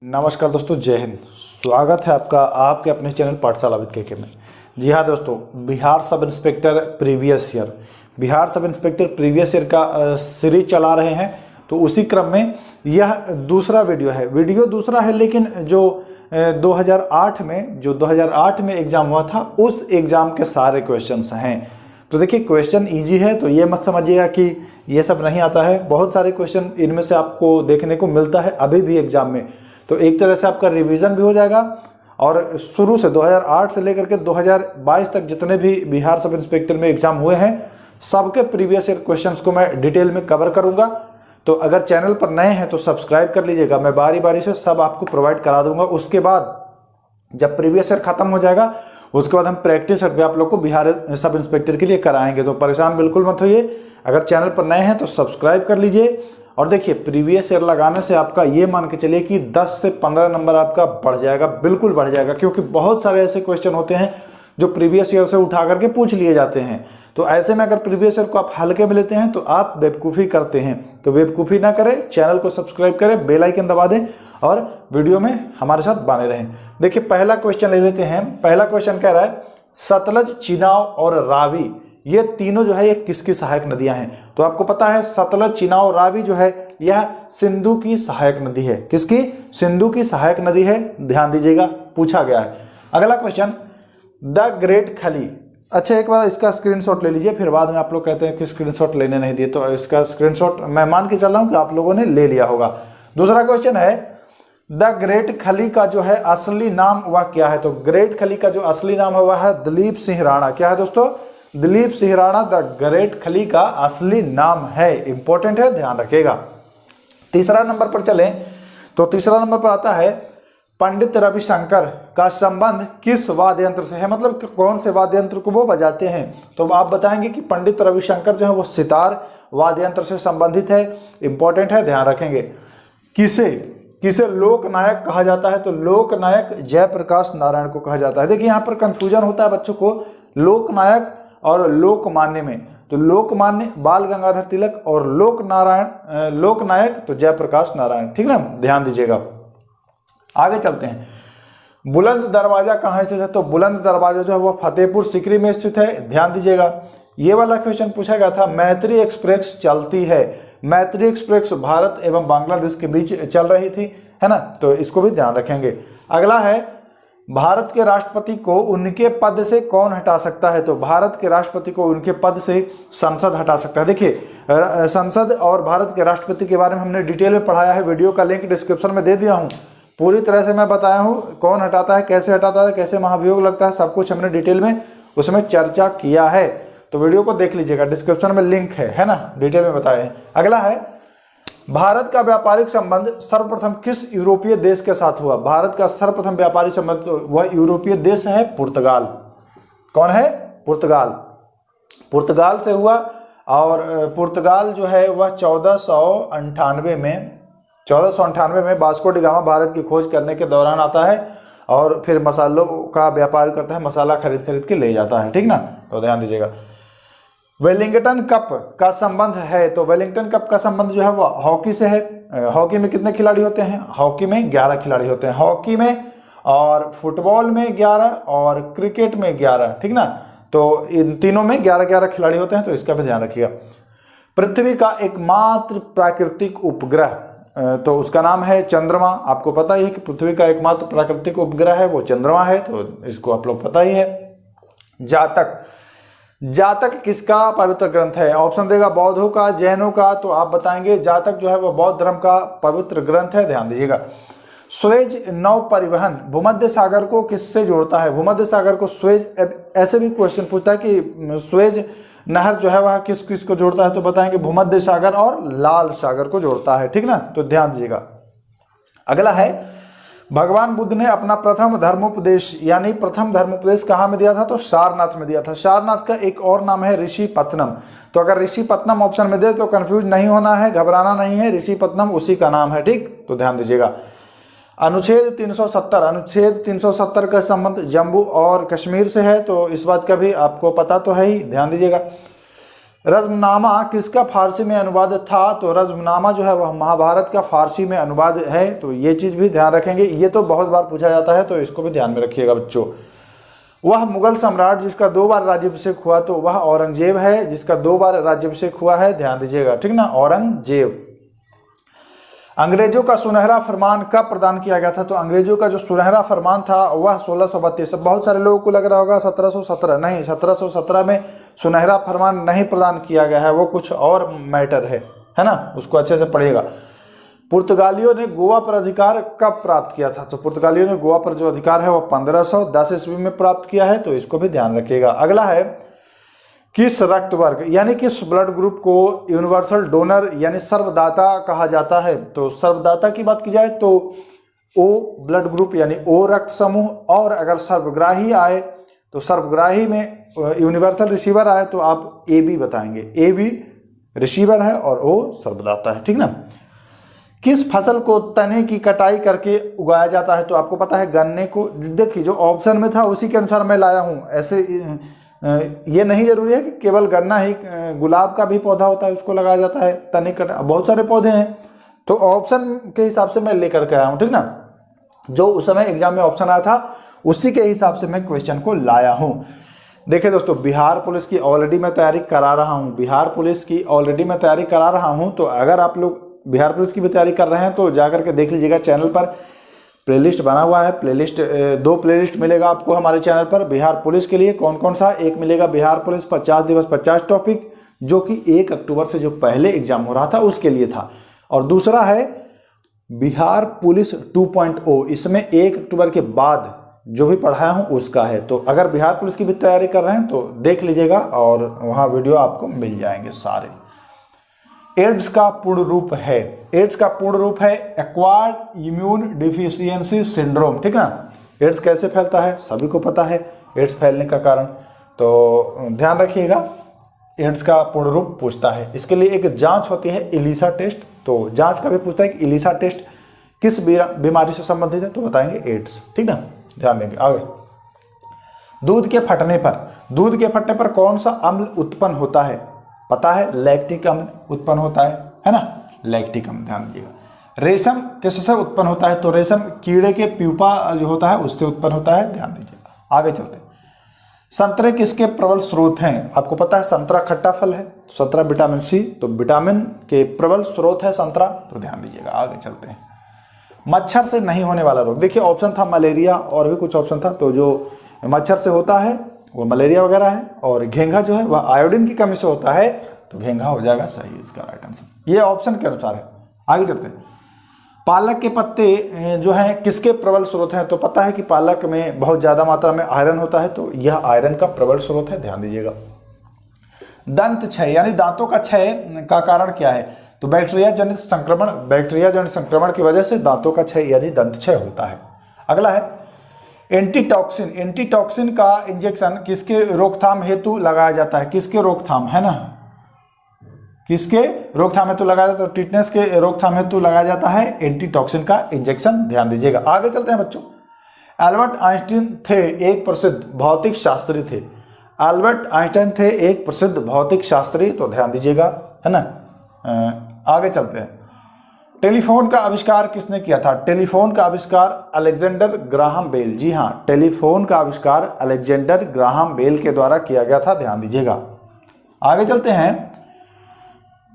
नमस्कार दोस्तों, जय हिंद। स्वागत है आपका आपके अपने चैनल पाठशाला विद के में। जी हाँ दोस्तों, Bihar sub inspector previous year का सीरीज चला रहे हैं। तो उसी क्रम में यह दूसरा वीडियो है। वीडियो दूसरा है, लेकिन जो 2008 में एग्जाम हुआ था, उस एग्जाम के सारे क्वेश्चंस हैं। तो देखिए, क्वेश्चन इजी है, तो ये मत समझिएगा कि ये सब नहीं आता है। बहुत सारे क्वेश्चन इनमें से आपको देखने को मिलता है अभी भी एग्जाम में। तो एक तरह से आपका रिवीजन भी हो जाएगा, और शुरू से 2008 से लेकर के 2022 तक जितने भी बिहार सब इंस्पेक्टर में एग्जाम हुए हैं, सबके प्रीवियस ईयर क्वेश्चंस को मैं डिटेल में कवर करूंगा। तो अगर चैनल पर नए हैं तो सब्सक्राइब कर लीजिएगा। मैं बारी बारी से सब आपको प्रोवाइड करा दूंगा। उसके बाद जब प्रीवियस ईयर खत्म हो जाएगा, उसके बाद हम प्रैक्टिस भी आप लोग को बिहार सब इंस्पेक्टर के लिए कराएंगे। तो परेशान बिल्कुल मत होइए। अगर चैनल पर नए हैं तो सब्सक्राइब कर लीजिए। और देखिए, प्रीवियस ईयर लगाने से आपका ये मान के चलिए कि 10 से 15 नंबर आपका बढ़ जाएगा, बिल्कुल बढ़ जाएगा। क्योंकि बहुत सारे ऐसे क्वेश्चन होते हैं जो प्रीवियस ईयर से उठा करके पूछ लिए जाते हैं। तो ऐसे में अगर प्रीवियस ईयर को आप हल्के में लेते हैं तो आप बेवकूफ़ी करते हैं। तो बेवकूफ़ी ना करें, चैनल को सब्सक्राइब करें, बेल आइकन दबा दें और वीडियो में हमारे साथ बने रहें। देखिए, पहला क्वेश्चन ले लेते हैं। पहला क्वेश्चन कह रहा है, सतलज, चिनाव और रावी, ये तीनों जो है ये किसकी सहायक नदियां हैं? तो आपको पता है सतलज, चिनाव, रावी जो है यह सिंधु की सहायक नदी है। किसकी? सिंधु की सहायक नदी है। ध्यान दीजिएगा, पूछा गया है। अगला क्वेश्चन, द ग्रेट खली। अच्छा, एक बार इसका स्क्रीनशॉट ले लीजिए, फिर बाद में आप लोग कहते हैं कि स्क्रीनशॉट लेने नहीं दिए। तो इसका स्क्रीनशॉट मैं मान के चल रहा हूं कि आप लोगों ने ले लिया होगा। दूसरा क्वेश्चन है, द ग्रेट खली का जो है असली नाम वह क्या है? तो ग्रेट खली का जो असली नाम है वह है दिलीप सिंह राणा। क्या है दोस्तों? दिलीप सिंह राणा द ग्रेट खली का असली नाम है। इंपॉर्टेंट है, ध्यान रखिएगा। तीसरा नंबर पर चलें तो तीसरा नंबर पर आता है, पंडित रविशंकर का संबंध किस वाद्य यंत्र से है? मतलब कौन से वाद्य यंत्र को वो बजाते हैं? तो आप बताएंगे कि पंडित रविशंकर जो है वो सितार वाद्य यंत्र से संबंधित है। इंपॉर्टेंट है, ध्यान रखेंगे। किसे लोकनायक कहा जाता है? तो लोकनायक जयप्रकाश नारायण को कहा जाता है। देखिए, यहाँ पर कंफ्यूजन होता है बच्चों को लोकनायक और लोकमान्य में। तो लोकमान्य बाल गंगाधर तिलक और लोकनायक तो जयप्रकाश नारायण। ठीक ना, ध्यान दीजिएगा। आगे चलते हैं। बुलंद दरवाजा कहाँ स्थित है? तो बुलंद दरवाजा जो है वो फतेहपुर सीकरी में स्थित है। ध्यान दीजिएगा। ये वाला क्वेश्चन पूछा गया था, मैत्री एक्सप्रेस चलती है। मैत्री एक्सप्रेस भारत एवं बांग्लादेश के बीच चल रही थी, है ना। तो इसको भी ध्यान रखेंगे। अगला है, भारत के राष्ट्रपति को उनके पद से कौन हटा सकता है? तो भारत के राष्ट्रपति को उनके पद से संसद हटा सकता है। देखिए, संसद और भारत के राष्ट्रपति के बारे में हमने डिटेल में पढ़ाया है। वीडियो का लिंक डिस्क्रिप्शन में दे दिया हूँ। पूरी तरह से मैं बताया हूँ कौन हटाता है, कैसे हटाता है, कैसे महाभियोग लगता है, सब कुछ हमने डिटेल में उसमें चर्चा किया है। तो वीडियो को देख लीजिएगा, डिस्क्रिप्शन में लिंक है ना, डिटेल में बताए हैं। अगला है, भारत का व्यापारिक संबंध सर्वप्रथम किस यूरोपीय देश के साथ हुआ? भारत का सर्वप्रथम व्यापारिक संबंध वह यूरोपीय देश है पुर्तगाल। कौन है? पुर्तगाल से हुआ। और पुर्तगाल जो है वह 1498 में वास्को डी गामा भारत की खोज करने के दौरान आता है, और फिर मसालों का व्यापार करता है, मसाला खरीद के ले जाता है। ठीक ना, तो ध्यान दीजिएगा। वेलिंगटन कप का संबंध है? तो वेलिंगटन कप का संबंध जो है वो हॉकी से है। हॉकी में कितने खिलाड़ी होते हैं? हॉकी में 11 खिलाड़ी होते हैं। हॉकी में, और फुटबॉल में 11, और क्रिकेट में 11। ठीक ना, तो इन तीनों में 11-11 खिलाड़ी होते हैं। तो इसका भी ध्यान रखिएगा। पृथ्वी का एकमात्र प्राकृतिक उपग्रह, तो उसका नाम है चंद्रमा। आपको पता ही है कि पृथ्वी का एकमात्र प्राकृतिक उपग्रह है वो चंद्रमा है। तो इसको आप लोग पता ही है। जातक किसका पवित्र ग्रंथ है? ऑप्शन देगा बौद्धों का, जैनों का। तो आप बताएंगे जातक जो है वो बौद्ध धर्म का पवित्र ग्रंथ है। ध्यान दीजिएगा। स्वेज नौ परिवहन भूमध्य सागर को किससे जोड़ता है? भूमध्य सागर को स्वेज, ऐसे भी क्वेश्चन पूछता है कि स्वेज नहर जो है वह किस किस को जोड़ता है? तो बताएंगे भूमध्य सागर और लाल सागर को जोड़ता है। ठीक ना, तो ध्यान दीजिएगा। अगला है, भगवान बुद्ध ने अपना प्रथम धर्मोपदेश कहाँ में दिया था? तो सारनाथ में दिया था। सारनाथ का एक और नाम है ऋषिपत्तनम। तो अगर ऋषिपत्तनम ऑप्शन में दे तो कंफ्यूज नहीं होना है, घबराना नहीं है। ऋषिपत्तनम उसी का नाम है। ठीक, तो ध्यान दीजिएगा। अनुच्छेद 370 का संबंध जम्मू और कश्मीर से है। तो इस बात का भी आपको पता तो है ही, ध्यान दीजिएगा। रज़्मनामा किसका फारसी में अनुवाद था? तो रज़्मनामा जो है वह महाभारत का फारसी में अनुवाद है। तो ये चीज़ भी ध्यान रखेंगे, ये तो बहुत बार पूछा जाता है, तो इसको भी ध्यान में रखिएगा बच्चों। वह मुगल सम्राट जिसका 2 बार राज्याभिषेक हुआ, तो वह औरंगजेब है, जिसका 2 बार राज्याभिषेक हुआ है, ध्यान दीजिएगा, ठीक ना, औरंगजेब। अंग्रेजों का सुनहरा फरमान कब प्रदान किया गया था? तो अंग्रेजों का जो सुनहरा फरमान था वह 1632। बहुत सारे लोगों को लग रहा होगा 1717, नहीं, 1717 में सुनहरा फरमान नहीं प्रदान किया गया है, वो कुछ और मैटर है ना, उसको अच्छे से पढ़िएगा। पुर्तगालियों ने गोवा पर अधिकार कब प्राप्त किया था? तो पुर्तगालियों ने गोवा पर जो अधिकार है वह 1510 ईस्वी में प्राप्त किया है, तो इसको भी ध्यान रखिएगा। अगला है, किस रक्त वर्ग यानी किस ब्लड ग्रुप को यूनिवर्सल डोनर यानी सर्वदाता कहा जाता है? तो सर्वदाता की बात की जाए तो ओ ब्लड ग्रुप यानी ओ रक्त समूह, और अगर सर्वग्राही आए तो सर्वग्राही में यूनिवर्सल रिसीवर आए तो आप ए बी बताएंगे, ए बी रिसीवर है और ओ सर्वदाता है, ठीक ना। किस फसल को तने की कटाई करके उगाया जाता है? तो आपको पता है गन्ने को। देखिए जो ऑप्शन में था उसी के अनुसार मैं लाया हूँ, ऐसे ये नहीं जरूरी है कि केवल गन्ना ही, गुलाब का भी पौधा होता है उसको लगाया जाता है तने कटा, बहुत सारे पौधे हैं, तो ऑप्शन के हिसाब से मैं लेकर के आया हूँ, ठीक ना। जो उस समय एग्जाम में ऑप्शन आया था उसी के हिसाब से मैं क्वेश्चन को लाया हूँ। देखिए दोस्तों, बिहार पुलिस की ऑलरेडी मैं तैयारी करा रहा हूँ, बिहार पुलिस की ऑलरेडी मैं तैयारी करा रहा हूँ। तो अगर आप लोग बिहार पुलिस की भी तैयारी कर रहे हैं तो जाकर के देख लीजिएगा, चैनल पर प्लेलिस्ट बना हुआ है। प्लेलिस्ट 2 प्लेलिस्ट मिलेगा आपको हमारे चैनल पर बिहार पुलिस के लिए। कौन कौन सा? एक मिलेगा बिहार पुलिस 50 दिवस 50 टॉपिक, जो कि 1 अक्टूबर से जो पहले एग्जाम हो रहा था उसके लिए था, और दूसरा है बिहार पुलिस 2.0, इसमें 1 अक्टूबर के बाद जो भी पढ़ाया हूँ उसका है। तो अगर बिहार पुलिस की भी तैयारी कर रहे हैं तो देख लीजिएगा, और वहाँ वीडियो आपको मिल जाएंगे सारे। एड्स का पूर्ण रूप है, एड्स का पूर्ण रूप है एक्वायर्ड इम्यून डिफिशियंसी सिंड्रोम, ठीक ना। एड्स कैसे फैलता है सभी को पता है, एड्स फैलने का कारण, तो ध्यान रखिएगा। एड्स का पूर्ण रूप पूछता है, इसके लिए एक जांच होती है इलीसा टेस्ट, तो जांच का भी पूछता है कि इलीसा टेस्ट किस बीमारी से संबंधित है, तो बताएंगे एड्स, ठीक ना, ध्यान देंगे। आगे, दूध के फटने पर कौन सा अम्ल उत्पन्न होता है? पता है, लैक्टिक अम्ल उत्पन्न होता है ना, लैक्टिक अम्ल, ध्यान दीजिएगा। रेशम किससे उत्पन्न होता है? तो रेशम कीड़े के प्यूपा जो होता है उससे उत्पन्न होता है, ध्यान दीजिएगा। आगे चलते हैं, संतरे किसके प्रबल स्रोत हैं? आपको पता है संतरा खट्टा फल है, संतरा विटामिन सी, तो विटामिन के प्रबल स्रोत है संतरा, तो ध्यान दीजिएगा। आगे चलते हैं, मच्छर से नहीं होने वाला रोग। देखिए ऑप्शन था मलेरिया और भी कुछ ऑप्शन था, तो जो मच्छर से होता है वो मलेरिया वगैरह है, और घेंघा जो है वह आयोडीन की कमी से होता है, तो घेंघा हो जाएगा सही इसका राइट आंसर, ये ऑप्शन के अनुसार है। आगे चलते हैं, पालक के पत्ते जो हैं किसके प्रबल स्रोत हैं? तो पता है कि पालक में बहुत ज़्यादा मात्रा में आयरन होता है, तो यह आयरन का प्रबल स्रोत है, ध्यान दीजिएगा। दंत क्षय यानी दांतों का क्षय का कारण क्या है? तो बैक्टीरिया जनित संक्रमण की वजह से दांतों का क्षय यानी दंत क्षय होता है। अगला है एंटीटॉक्सिन का इंजेक्शन किसके रोकथाम हेतु लगाया जाता है? किसके रोकथाम, है ना, किसके रोकथाम हेतु लगाया जाता है? तो टिटनेस के रोकथाम हेतु लगाया जाता है एंटीटॉक्सिन का इंजेक्शन, ध्यान दीजिएगा। आगे चलते हैं बच्चों, एल्बर्ट आइंस्टीन थे एक प्रसिद्ध भौतिक शास्त्री थे, एल्बर्ट आइंस्टीन थे एक प्रसिद्ध भौतिक शास्त्री, तो ध्यान दीजिएगा, है ना। आगे चलते हैं, टेलीफोन का आविष्कार किसने किया था? टेलीफोन का आविष्कार अलेक्जेंडर ग्राहम बेल, जी हाँ, टेलीफोन का आविष्कार अलेक्जेंडर ग्राहम बेल के द्वारा किया गया था, ध्यान दीजिएगा। आगे चलते हैं,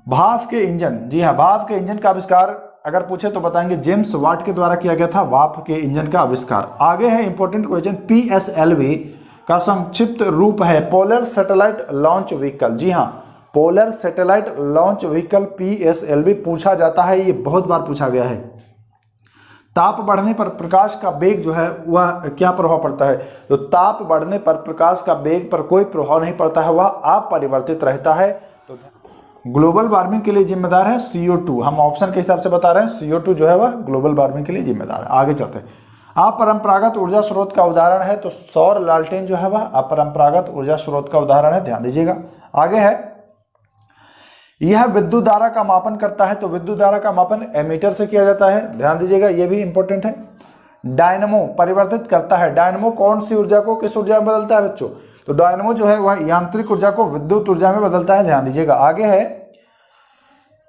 भाप के इंजन, जी हाँ, भाप के इंजन का आविष्कार अगर पूछे तो बताएंगे जेम्स वाट के द्वारा किया गया था भाप के इंजन का आविष्कार। आगे है इंपॉर्टेंट क्वेश्चन, PSLV का संक्षिप्त रूप है पोलर सैटेलाइट लॉन्च व्हीकल, जी हाँ, polar satellite launch vehicle PSLV पूछा जाता है, ये बहुत बार पूछा गया है। ताप बढ़ने पर प्रकाश का वेग जो है वह क्या प्रभाव पड़ता है? तो ताप बढ़ने पर प्रकाश का वेग पर कोई प्रभाव नहीं पड़ता है, वह अपरिवर्तित रहता है। तो ग्लोबल वार्मिंग के लिए जिम्मेदार है CO2, हम ऑप्शन के हिसाब से बता रहे हैं, CO2 जो है वह ग्लोबल वार्मिंग के लिए जिम्मेदार है। आगे चलते हैं, अपरंपरागत ऊर्जा स्रोत का उदाहरण है, तो सौर लालटेन जो है वह अपरंपरागत ऊर्जा स्रोत का उदाहरण है, ध्यान दीजिएगा। आगे है, यह विद्युत धारा का मापन करता है, तो विद्युत धारा का मापन एमीटर से किया जाता है, ध्यान दीजिएगा, यह भी इंपॉर्टेंट है। डायनमो परिवर्तित करता है, डायनमो कौन सी ऊर्जा को किस ऊर्जा में बदलता है बच्चों? तो डायनेमो जो है वह यांत्रिक ऊर्जा को विद्युत ऊर्जा में बदलता है, ध्यान दीजिएगा। आगे है,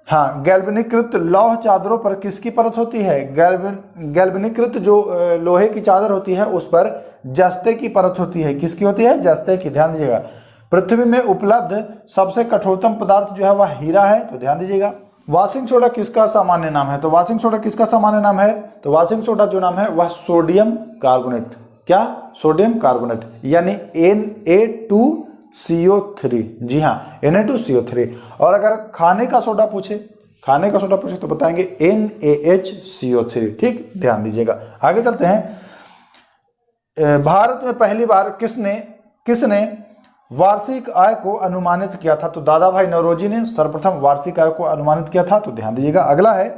हाँ, गैल्वेनीकृत लौह चादरों पर किसकी परत होती है? गैल्वेनीकृत जो लोहे की चादर होती है उस पर जस्ते की परत होती है। किसकी होती है? जस्ते की। ध्यान दीजिएगा। पृथ्वी में उपलब्ध सबसे कठोरतम पदार्थ जो है वह हीरा है, तो ध्यान दीजिएगा। वाशिंग सोडा किसका सामान्य नाम है? तो वाशिंग सोडा किसका सामान्य नाम है? तो वाशिंग सोडा जो नाम है वह सोडियम कार्बोनेट। क्या? सोडियम कार्बोनेट, यानी Na2CO3। जी हाँ, Na2CO3। और अगर खाने का सोडा पूछे तो बताएंगे NaHCO3। ठीक, ध्यान दीजिएगा। आगे चलते हैं। भारत में पहली बार किसने वार्षिक आय को अनुमानित किया था? तो दादा भाई नौरोजी ने सर्वप्रथम वार्षिक आय को अनुमानित किया था, तो ध्यान दीजिएगा। अगला है,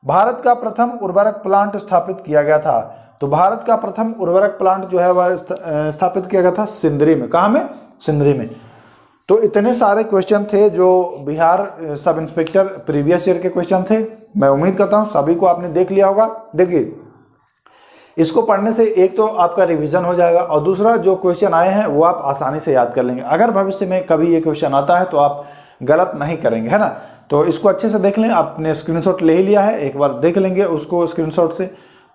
भारत का प्रथम उर्वरक प्लांट स्थापित किया गया था। तो भारत का प्रथम उर्वरक प्लांट जो है वह स्थापित किया गया था सिंदरी में। कहाँ में? सिंदरी में। तो इतने सारे क्वेश्चन थे जो Bihar sub inspector previous year के क्वेश्चन थे। मैं उम्मीद करता हूँ सभी को आपने देख लिया होगा। देखिए, इसको पढ़ने से एक तो आपका रिवीजन हो जाएगा और दूसरा जो क्वेश्चन आए हैं वो आप आसानी से याद कर लेंगे। अगर भविष्य में कभी ये क्वेश्चन आता है तो आप गलत नहीं करेंगे, है ना। तो इसको अच्छे से देख लें। आपने स्क्रीनशॉट ले ही लिया है, एक बार देख लेंगे उसको स्क्रीनशॉट से,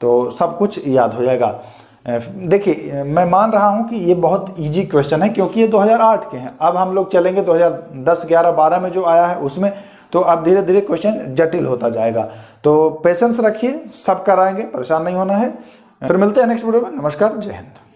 तो सब कुछ याद हो जाएगा। देखिए, मैं मान रहा हूं कि ये बहुत इजी क्वेश्चन है क्योंकि ये 2008 के हैं। अब हम लोग चलेंगे 2010, 11, 12 में जो आया है उसमें, तो अब धीरे धीरे क्वेश्चन जटिल होता जाएगा। तो पेशेंस रखिए, सब कराएंगे, परेशान नहीं होना है। फिर मिलते हैं नेक्स्ट वीडियो में। नमस्कार, जय हिंद।